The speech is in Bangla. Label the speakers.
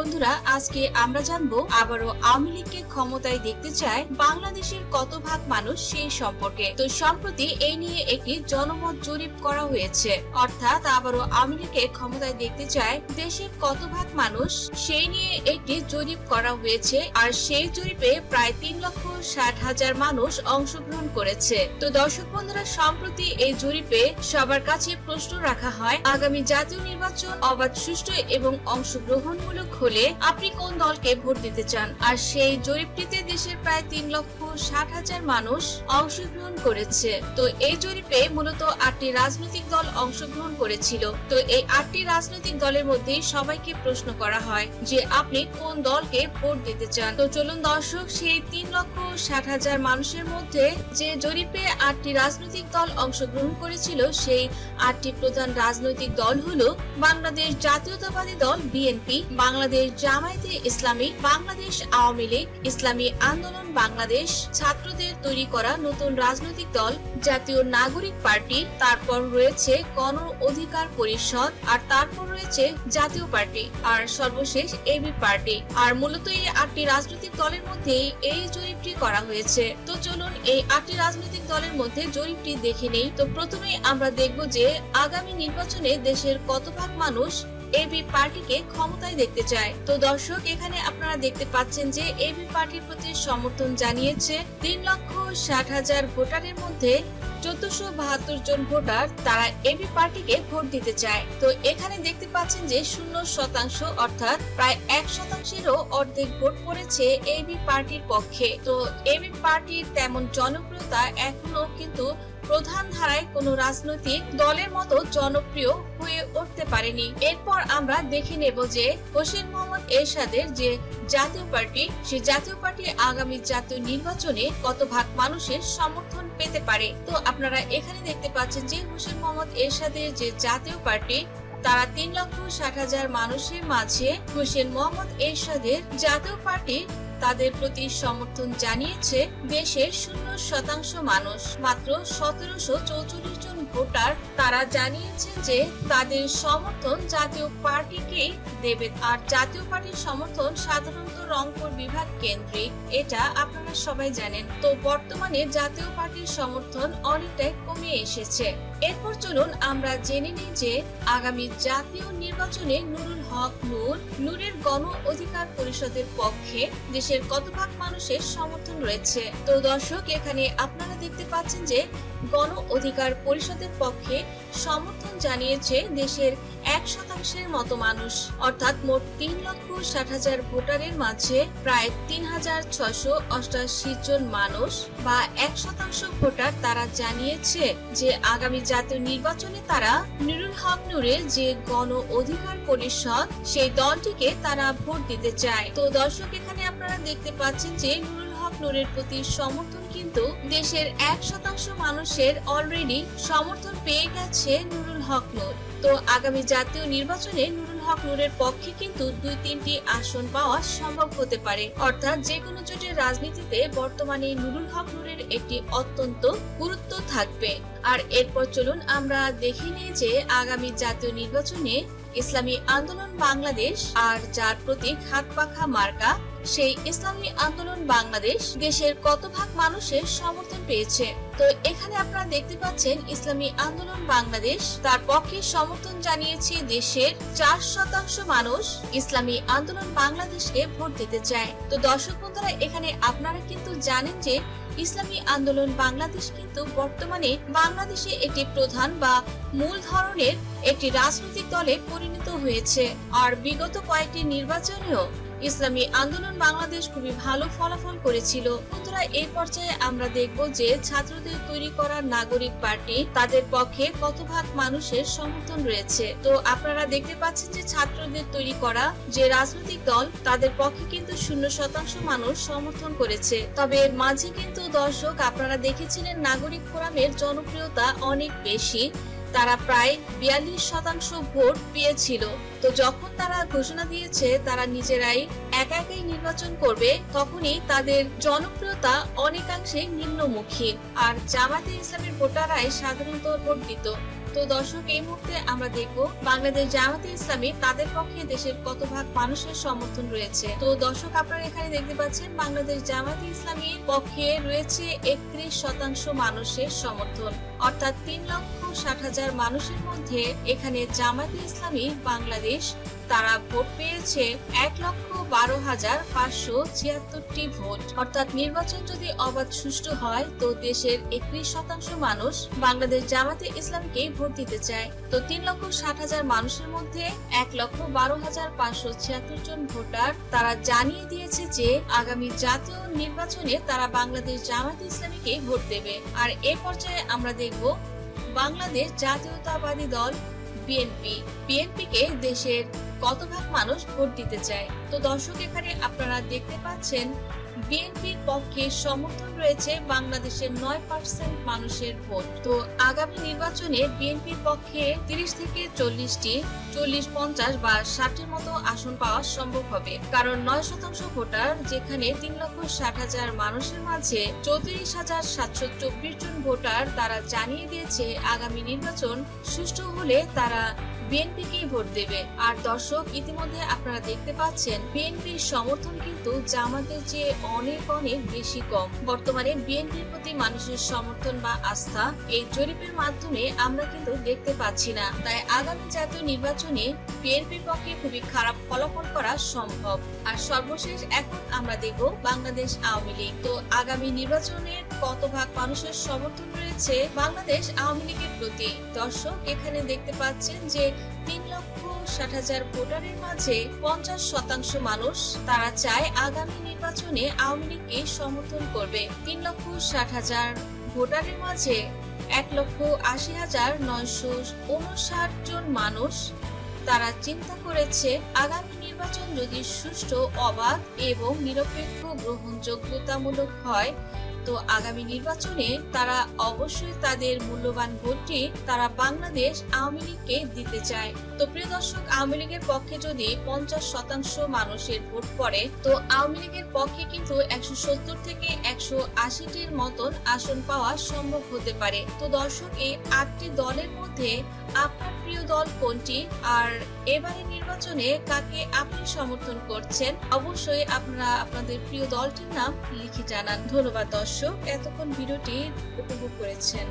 Speaker 1: বন্ধুরা, আজকে আমরা জানবো আবারও আওয়ামী লীগকে ক্ষমতায় দেখতে চায় বাংলাদেশের কত ভাগ মানুষ সেই সম্পর্কে। তো সম্প্রতি এই নিয়ে একটি জনমত জরিপ করা হয়েছে, অর্থাৎ আবারও আওয়ামী লীগকে ক্ষমতায় দেখতে চায় দেশের কত ভাগ মানুষ সেই নিয়ে একটি জরিপ করা হয়েছে। আর সেই জরিপে প্রায় 3,60,000 মানুষ অংশগ্রহণ করেছে। তো দর্শক বন্ধুরা, সম্প্রতি এই জরিপে সবার কাছে প্রশ্ন রাখা হয়, আগামী জাতীয় নির্বাচন অবাধ, সুষ্ঠু এবং অংশগ্রহণমূলক হলে আপনি কোন দলকে ভোট দিতে চান? আর সেই জরিপটিতে দেশের প্রায় 3,60,000 মানুষ অংশগ্রহণ করেছে। তো এই জরিপে মূলত 8টি রাজনৈতিক দল অংশগ্রহণ করেছিল। তো এই 8টি রাজনৈতিক দলের মধ্যে সবাইকে প্রশ্ন করা হয় যে আপনি কোন দলকে ভোট দিতে চান। তো চলুন দর্শক, সেই 3,60,000 মানুষের মধ্যে যে জরিপে 8টি রাজনৈতিক দল অংশগ্রহণ করেছিল, সেই 8টি প্রধান রাজনৈতিক দল হলো বাংলাদেশ জাতীয়তাবাদী দল বিএনপি, বাংলাদেশ জামায়াতে ইসলামী, বাংলাদেশ আওয়ামী লীগ, ইসলামী আন্দোলন বাংলাদেশ, ছাত্রদের তৈরি করা নতুন রাজনৈতিক দল জাতীয় নাগরিক পার্টি, তারপর রয়েছে গণ অধিকার পরিষদ, আর তারপর রয়েছে জাতীয় পার্টি, আর সর্বশেষ এবি পার্টি। আর মূলত এই 8টি রাজনৈতিক দলের মধ্যে এই জরিপটি করা হয়েছে। তো চলুন এই 8টি রাজনৈতিক দলের মধ্যে জরিপটি দেখে নেই। তো প্রথমেই আমরা দেখব যে আগামী নির্বাচনে দেশের কত ভাগ মানুষ এবি পার্টিকে ক্ষমতায় দেখতে চায়। তো দর্শক, এখানে আপনারা দেখতে পাচ্ছেন যে এবি পার্টির প্রতি সমর্থন জানিয়েছে 3,60,000 ভোটারের মধ্যে 1472 জন ভোটার তারা এবি পার্টিকে ভোট দিতে চায়। তো এখানে দেখতে পাচ্ছেন যে 0% অর্থাৎ প্রায় 1%-এরও অর্ধেক ভোট পড়েছে এবি পার্টির পক্ষে। তো এবি পার্টির তেমন জনপ্রিয়তা এখনো কিন্তু প্রধান ধারায় কোন রাজনৈতিক দলের মতো জনপ্রিয় হয়ে উঠতে পারেনি। এরপর আমরা দেখে নেব যে হোসেন মোহাম্মদ এরশাদের যে জাতীয় পার্টি, সেই জাতীয় পার্টি আগামী জাতীয় নির্বাচনে কত ভাগ মানুষের সমর্থন পেতে পারে। তো আপনারা এখানে দেখতে পাচ্ছেন যে হোসেন মোহাম্মদ এরশাদের যে জাতীয় পার্টি, তারা 3,60,000 মানুষের মাঝে হোসেন মোহাম্মদ এরশাদের জাতীয় পার্টি তাদের প্রতি সমর্থন জানিয়েছে দেশের 0% মানুষ। মাত্র 1,744 জন ভোটার তারা জানিয়েছেন যে তাদের সমর্থন জাতীয় পার্টিকেই দেবে। আর জাতীয় পার্টির সমর্থন সাধারণত রংপুর বিভাগ কেন্দ্রিক, এটা আপনারা সবাই জানেন। তো বর্তমানে জাতীয় পার্টির সমর্থন অনেকটাই কমে এসেছে। এরপর চলুন আমরা জেনে নিই যে আগামী জাতীয় নির্বাচনে নুরুল হক নূরের গণ অধিকার পরিষদের পক্ষে দেশের কত ভাগ মানুষের সমর্থন রয়েছে। তো দর্শক, এখানে আপনারা দেখতে পাচ্ছেন যে গণ অধিকার পরিষদের পক্ষে সমর্থন জানিয়েছে দেশের 1% মতো মানুষ, অর্থাৎ মোট 3,60,000 ভোটারের মাঝে প্রায় 3,688 জন মানুষ বা 1% ভোটার তারা জানিয়েছে যে আগামী জাতীয় নির্বাচনে তারা নুরুল হক নূরের যে গণ অধিকার পরিষদ, সেই দলটিকে তারা ভোট দিতে চায়। তো দর্শক, এখানে আপনারা দেখতে পাচ্ছেন যে নুরুল হক নূরের প্রতি সমর্থন কিন্তু দেশের 1% মানুষের অলরেডি সমর্থন পেয়ে গেছে নুরুল হক নূর। তো আগামী জাতীয় নির্বাচনে নুরুল হক নূরের পক্ষে কিন্তু 2-3টি আসন পাওয়া সম্ভব হতে পারে, অর্থাৎ যে কোনো জোটের রাজনীতিতে বর্তমানে নুরুল হক নূরের একটি অত্যন্ত গুরুত্ব থাকবে। আর এরপর চলুন আমরা দেখে নিই যে আগামী জাতীয় নির্বাচনে ইসলামী আন্দোলন বাংলাদেশ আর যার প্রতীক হাত পাখা মার্কা, সেই ইসলামী আন্দোলন বাংলাদেশ দেশের কত ভাগ মানুষের সমর্থন পেয়েছে। তো এখানে আপনারা দেখতে পাচ্ছেন ইসলামী আন্দোলন বাংলাদেশ তার পক্ষে সমর্থন জানিয়েছে দেশের 4% মানুষ ইসলামী আন্দোলন বাংলাদেশকে ভোট দিতে চায়। তো দর্শক বন্ধুরা, এখানে আপনারা কিন্তু জানেন যে ইসলামী আন্দোলন বাংলাদেশ কিন্তু বর্তমানে বাংলাদেশে একটি প্রধান বা মূল ধরনের একটি রাজনৈতিক দলে পরিণত হয়েছে। আর বিগত কয়েকটি নির্বাচনেও ইসলামী আন্দোলন বাংলাদেশ খুবই ভালো ফলাফল করেছিল। বন্ধুরা, এই পর্যায়ে আমরা দেখব যে ছাত্রদের তৈরি করা নাগরিক পার্টি, তাদের পক্ষে কত ভাগ মানুষের সমর্থন রয়েছে। তো আপনারা দেখতে পাচ্ছেন যে ছাত্রদের তৈরি করা যে রাজনৈতিক দল, তাদের পক্ষে কিন্তু 0% মানুষ সমর্থন করেছে। তবে এর মাঝে কিন্তু দর্শক, আপনারা দেখেছিলেন নাগরিক ফোরামের জনপ্রিয়তা অনেক বেশি, তারা প্রায় 42% ভোট পেয়েছিল। তো যখন তারা ঘোষণা দিয়েছে তারা নিজেরাই একাই নির্বাচন করবে, তখনই তাদের জনপ্রিয়তা অনেকাংশে নিম্নমুখী। আর জামায়াতে ইসলামের ভোটাররাই সাধারণত ভোট দিত। তো দর্শক, এই মুহূর্তে আমরা দেখব বাংলাদেশ জামায়াতে ইসলামী তাদের পক্ষে দেশের কত ভাগ মানুষের সমর্থন রয়েছে। তো দর্শক, আপনারা এখানে দেখতে পাচ্ছেন বাংলাদেশ জামায়াতে ইসলামীর পক্ষে রয়েছে 31% মানুষের সমর্থন, অর্থাৎ 3,60,000 মানুষের মধ্যে এখানে জামায়াতে ইসলামী বাংলাদেশ তারা ভোট পেয়েছে 1,12,576টি ভোট। অর্থাৎ নির্বাচন যদি অবাধ সুষ্ঠু হয় তো দেশের 31% মানুষ বাংলাদেশ জামায়াতে ইসলামকে ভোট দিতে চায়। তো 3,60,000 মানুষের মধ্যে 1,12,576 জন ভোটার তারা জানিয়ে দিয়েছে যে আগামী জাতীয় নির্বাচনে তারা বাংলাদেশ জামায়াতে ইসলামীকে ভোট দেবে। আর এ পর্যায়ে আমরা দেখব বাংলাদেশ জাতীয়তাবাদী দল বিএনপি কে দেশের কত ভাগ মানুষ ভোট দিতে চায়। তো দর্শক, এখানে আপনারা দেখতে পাচ্ছেন বিএনপির পক্ষে সমর্থন রয়েছে বাংলাদেশের 9% মানুষের ভোট। তো আগামী নির্বাচনে বিএনপির পক্ষে 30 থেকে 40টি, 40, 50 বা 60টির মতো আসন পাওয়া সম্ভব হবে, কারণ 9% ভোটার, যেখানে 3,60,000 মানুষের মাঝে 34,724 জন ভোটার তারা জানিয়ে দিয়েছে আগামী নির্বাচন সুষ্ঠু হলে তারা বিএনপিকেই ভোট দেবে। আর দর্শক, ইতিমধ্যে আপনারা দেখতে পাচ্ছেন বিএনপির সমর্থন কিন্তু জামাতের চেয়ে অনেক অনেক বেশি কম। বর্তমানে বিএনপির প্রতি মানুষের সমর্থন বা আস্থা এই জরিপের মাধ্যমে আমরা কিন্তু দেখতে পাচ্ছি না। তাই আগামী জাতীয় নির্বাচনে বিএনপির পক্ষে খুবই খারাপ ফলাফল করা সম্ভব। আর সর্বশেষ এখন আমরা দেখব বাংলাদেশ আওয়ামী লীগ। তো আগামী নির্বাচনে কত ভাগ মানুষের সমর্থন রয়েছে বাংলাদেশ আওয়ামী লীগের প্রতি। দর্শক, এখানে দেখতে পাচ্ছেন যে 3,60,000 ভোটারের মাঝে 50% মানুষ তারা চায় আগামী নির্বাচনে আওয়ামী লীগকে সমর্থন করবে। 3,60,000 ভোটারের মাঝে 1,80,959 জন মানুষ তারা চিন্তা করেছে আগামী নির্বাচন যদি সুষ্ঠু, অবাধ এবং নিরপেক্ষ গ্রহণযোগ্যতামূলক হয় তো আগামী নির্বাচনে তারা অবশ্যই তাদের মূল্যবান ভোটটি তারা বাংলাদেশ আওয়ামী লীগকে দিতে চায়। তো প্রিয় দর্শক, আওয়ামী লীগের পক্ষে যদি 50% মানুষের ভোট পড়ে তো আওয়ামী লীগের পক্ষে কিন্তু 170 থেকে 180টির মতন আসন পাওয়া সম্ভব হতে পারে। তো দর্শক, এই 8টি দলের মধ্যে আপনার প্রিয় দল কোনটি, আর এবারে নির্বাচনে কাকে আপনি সমর্থন করছেন, অবশ্যই আপনারা আপনাদের প্রিয় দলটির নাম লিখে জানান। ধন্যবাদ দর্শক, এতক্ষণ ভিডিওটি উপভোগ করেছেন।